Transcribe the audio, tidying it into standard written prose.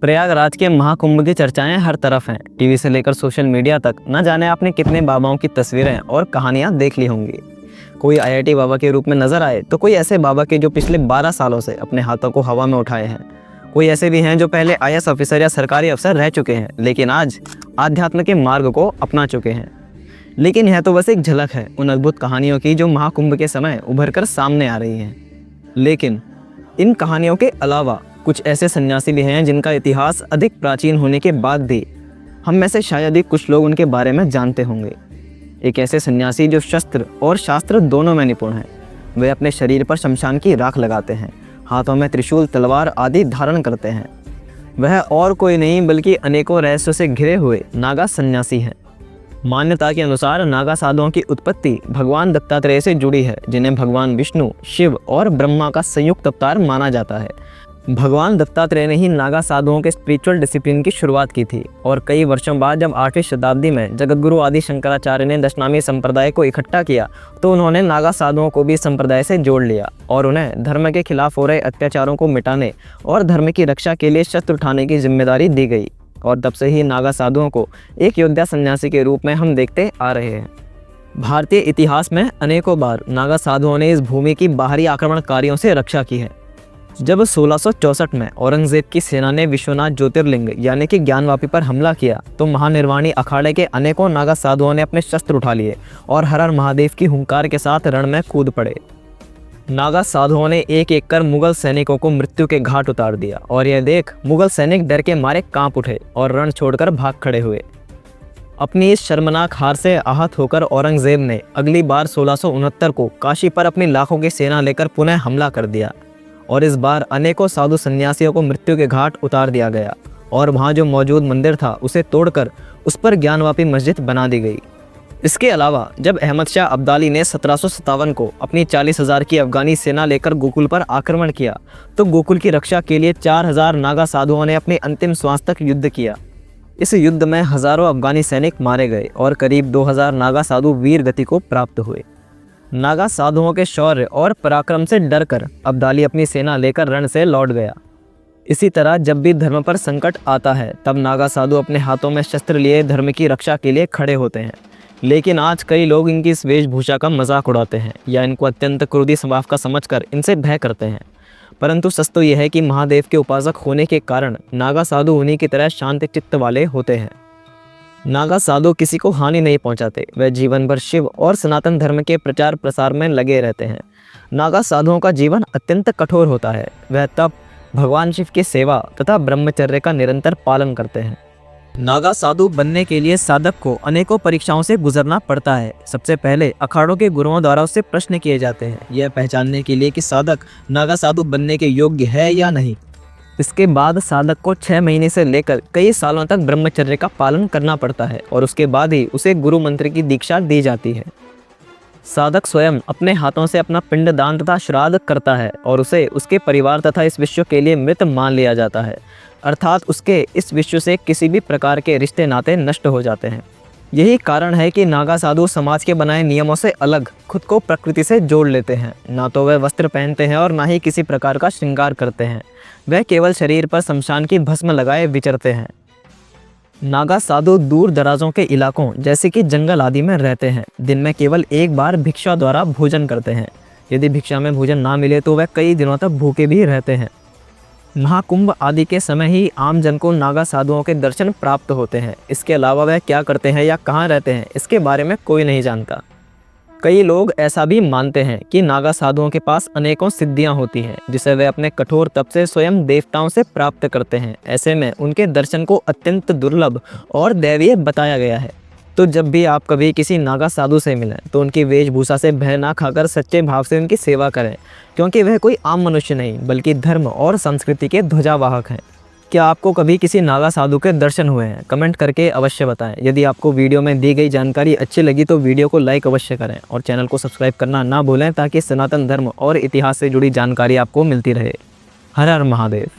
प्रयागराज के महाकुंभ की चर्चाएं हर तरफ हैं। टीवी से लेकर सोशल मीडिया तक न जाने आपने कितने बाबाओं की तस्वीरें और कहानियां देख ली होंगी। कोई आईआईटी बाबा के रूप में नजर आए तो कोई ऐसे बाबा के जो पिछले 12 सालों से अपने हाथों को हवा में उठाए हैं। कोई ऐसे भी हैं जो पहले आईएएस ऑफिसर या सरकारी अफसर रह चुके हैं लेकिन आज आध्यात्म के मार्ग को अपना चुके हैं। लेकिन यह तो बस एक झलक है उन अद्भुत कहानियों की जो महाकुंभ के समय उभर कर सामने आ रही हैं। लेकिन इन कहानियों के अलावा कुछ ऐसे सन्यासी भी हैं जिनका इतिहास अधिक प्राचीन होने के बाद भी हम में से शायद ही कुछ लोग उनके बारे में जानते होंगे। एक ऐसे सन्यासी जो शस्त्र और शास्त्र दोनों में निपुण हैं। वे अपने शरीर पर शमशान की राख लगाते हैं, हाथों में त्रिशूल तलवार आदि धारण करते हैं। वह और कोई नहीं बल्कि अनेकों रहस्यों से घिरे हुए नागा सन्यासी हैं। मान्यता के अनुसार नागा साधुओं की उत्पत्ति भगवान दत्तात्रेय से जुड़ी है, जिन्हें भगवान विष्णु, शिव और ब्रह्मा का संयुक्त अवतार माना जाता है। भगवान दत्तात्रेय ने ही नागा साधुओं के स्पिरिचुअल डिसिप्लिन की शुरुआत की थी और कई वर्षों बाद जब 8वीं शताब्दी में जगतगुरु आदि शंकराचार्य ने दशनामी संप्रदाय को इकट्ठा किया तो उन्होंने नागा साधुओं को भी संप्रदाय से जोड़ लिया और उन्हें धर्म के खिलाफ हो रहे अत्याचारों को मिटाने और धर्म की रक्षा के लिए शस्त्र उठाने की जिम्मेदारी दी गई। और तब से ही नागा साधुओं को एक योद्धा सन्यासी के रूप में हम देखते आ रहे हैं। भारतीय इतिहास में अनेकों बार नागा साधुओं ने इस भूमि की बाहरी आक्रमणकारियों से रक्षा की है। जब 1664 में औरंगजेब की सेना ने विश्वनाथ ज्योतिर्लिंग यानी कि ज्ञानवापी पर हमला किया तो महानिर्वाणी अखाड़े के अनेकों नागा साधुओं ने अपने शस्त्र उठा लिए और हर हर महादेव की हुंकार के साथ रण में कूद पड़े। नागा साधुओं ने एक एक कर मुगल सैनिकों को मृत्यु के घाट उतार दिया और यह देख मुगल सैनिक डर के मारे कांप उठे और रण छोड़कर भाग खड़े हुए। अपनी इस शर्मनाक हार से आहत होकर औरंगजेब ने अगली बार 1669 को काशी पर अपनी लाखों की सेना लेकर पुनः हमला कर दिया और इस बार अनेकों साधु सन्यासियों को मृत्यु के घाट उतार दिया गया और वहाँ जो मौजूद मंदिर था उसे तोड़कर उस पर ज्ञानवापी मस्जिद बना दी गई। इसके अलावा जब अहमद शाह अब्दाली ने 1757 को अपनी 40,000 की अफगानी सेना लेकर गोकुल पर आक्रमण किया तो गोकुल की रक्षा के लिए 4,000 नागा साधुओं ने अपने अंतिम श्वास तक युद्ध किया। इस युद्ध में हजारों अफगानी सैनिक मारे गए और करीब 2,000 नागा साधु वीर गति को प्राप्त हुए। नागा साधुओं के शौर्य और पराक्रम से डरकर अब्दाली अपनी सेना लेकर रण से लौट गया। इसी तरह जब भी धर्म पर संकट आता है तब नागा साधु अपने हाथों में शस्त्र लिए धर्म की रक्षा के लिए खड़े होते हैं। लेकिन आज कई लोग इनकी इस वेशभूषा का मजाक उड़ाते हैं या इनको अत्यंत क्रोधी स्वभाव का समझकर इनसे भय करते हैं। परंतु सच तो यह है कि महादेव के उपासक होने के कारण नागा साधु उन्हीं की तरह शांत चित्त वाले होते हैं। नागा साधु किसी को हानि नहीं पहुंचाते, वह जीवन भर शिव और सनातन धर्म के प्रचार प्रसार में लगे रहते हैं। नागा साधुओं का जीवन अत्यंत कठोर होता है। वह तप, भगवान शिव की सेवा तथा ब्रह्मचर्य का निरंतर पालन करते हैं। नागा साधु बनने के लिए साधक को अनेकों परीक्षाओं से गुजरना पड़ता है। सबसे पहले अखाड़ों के गुरुओं द्वारा उससे प्रश्न किए जाते हैं, यह पहचानने के लिए कि साधक नागा साधु बनने के योग्य है या नहीं। इसके बाद साधक को 6 महीने से लेकर कई सालों तक ब्रह्मचर्य का पालन करना पड़ता है और उसके बाद ही उसे गुरु मंत्र की दीक्षा दी जाती है। साधक स्वयं अपने हाथों से अपना पिंडदान तथा श्राद्ध करता है और उसे उसके परिवार तथा इस विश्व के लिए मृत मान लिया जाता है, अर्थात उसके इस विश्व से किसी भी प्रकार के रिश्ते नाते नष्ट हो जाते हैं। यही कारण है कि नागा साधु समाज के बनाए नियमों से अलग खुद को प्रकृति से जोड़ लेते हैं। ना तो वह वस्त्र पहनते हैं और ना ही किसी प्रकार का श्रृंगार करते हैं। वह केवल शरीर पर शमशान की भस्म लगाए विचरते हैं। नागा साधु दूर दराजों के इलाकों जैसे कि जंगल आदि में रहते हैं। दिन में केवल एक बार भिक्षा द्वारा भोजन करते हैं। यदि भिक्षा में भोजन ना मिले तो वह कई दिनों तक भूखे भी रहते हैं। महाकुंभ आदि के समय ही आम जन को नागा साधुओं के दर्शन प्राप्त होते हैं। इसके अलावा वह क्या करते हैं या कहाँ रहते हैं इसके बारे में कोई नहीं जानता। कई लोग ऐसा भी मानते हैं कि नागा साधुओं के पास अनेकों सिद्धियां होती हैं जिसे वे अपने कठोर तप से स्वयं देवताओं से प्राप्त करते हैं। ऐसे में उनके दर्शन को अत्यंत दुर्लभ और दैवीय बताया गया है। तो जब भी आप कभी किसी नागा साधु से मिलें तो उनकी वेशभूषा से भय ना खाकर सच्चे भाव से उनकी सेवा करें, क्योंकि वह कोई आम मनुष्य नहीं बल्कि धर्म और संस्कृति के ध्वजावाहक हैं। क्या आपको कभी किसी नागा साधु के दर्शन हुए हैं? कमेंट करके अवश्य बताएं। यदि आपको वीडियो में दी गई जानकारी अच्छी लगी तो वीडियो को लाइक अवश्य करें और चैनल को सब्सक्राइब करना ना भूलें ताकि सनातन धर्म और इतिहास से जुड़ी जानकारी आपको मिलती रहे। हर हर महादेव।